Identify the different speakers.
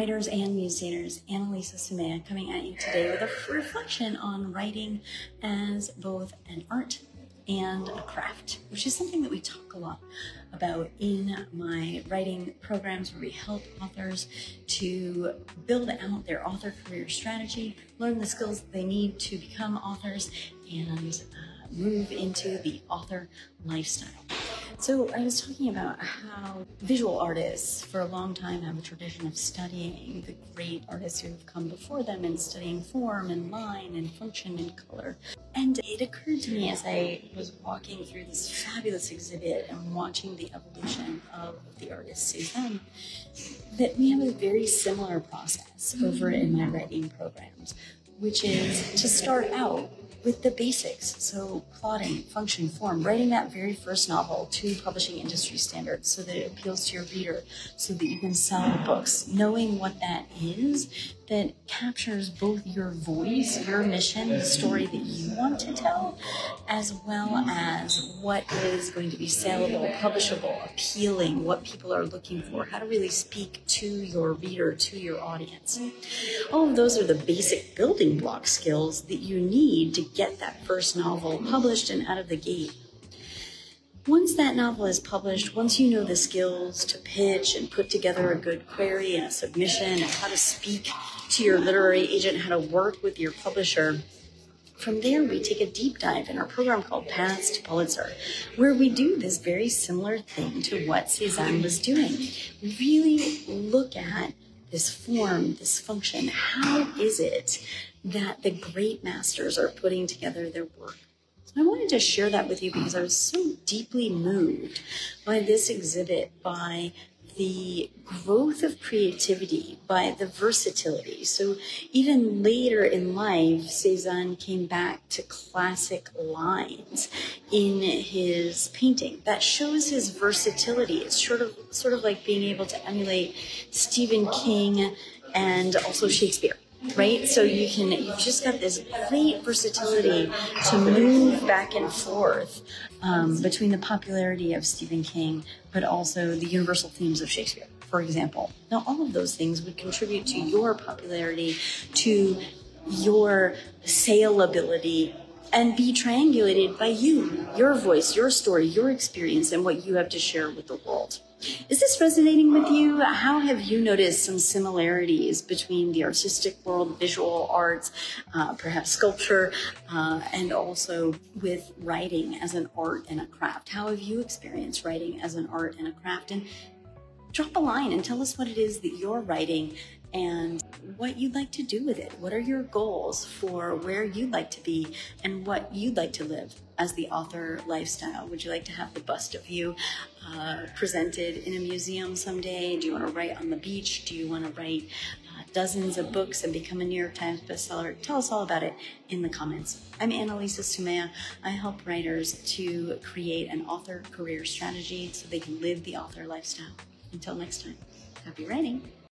Speaker 1: writers and musicians, Annalisa Summea coming at you today with a reflection on writing as both an art and a craft, which is something that we talk a lot about in my writing programs, where we help authors to build out their author career strategy, learn the skills that they need to become authors, and move into the author lifestyle. So I was talking about how visual artists for a long time have a tradition of studying the great artists who have come before them and studying form and line and function and color. And it occurred to me as I was walking through this fabulous exhibit and watching the evolution of the artist Cézanne that we have a very similar process over in my writing programs, which is to start out with the basics. So plotting, function, form, writing that very first novel to publishing industry standards so that it appeals to your reader, so that you can sell books, knowing what that is that captures both your voice, your mission, the story that you want to tell, as well as what is going to be saleable, publishable, appealing, what people are looking for, how to really speak to your reader, to your audience. All of those are the basic building block skills that you need to get that first novel published and out of the gate. Once that novel is published, once you know the skills to pitch and put together a good query and a submission and how to speak to your literary agent, how to work with your publisher, from there we take a deep dive in our program called Paths to Pulitzer, where we do this very similar thing to what Cézanne was doing. We really look at this form, this function. How is it that the great masters are putting together their work? So I wanted to share that with you because I was so deeply moved by this exhibit, by the growth of creativity, by the versatility. So even later in life, Cézanne came back to classic lines in his painting. That shows his versatility. It's sort of like being able to emulate Stephen King and also Shakespeare. Right? So you've just got this great versatility to move back and forth between the popularity of Stephen King, but also the universal themes of Shakespeare, for example. Now, all of those things would contribute to your popularity, to your saleability, and be triangulated by you, your voice, your story, your experience, and what you have to share with the world. Is this resonating with you? How have you noticed some similarities between the artistic world, visual arts, perhaps sculpture, and also with writing as an art and a craft? How have you experienced writing as an art and a craft? And drop a line and tell us what it is that you're writing and what you'd like to do with it. What are your goals for where you'd like to be and what you'd like to live as the author lifestyle? Would you like to have the bust of you presented in a museum someday? Do you want to write on the beach? Do you want to write dozens of books and become a New York Times bestseller? Tell us all about it in the comments. I'm Annalisa Summea. I help writers to create an author career strategy so they can live the author lifestyle. Until next time, happy writing.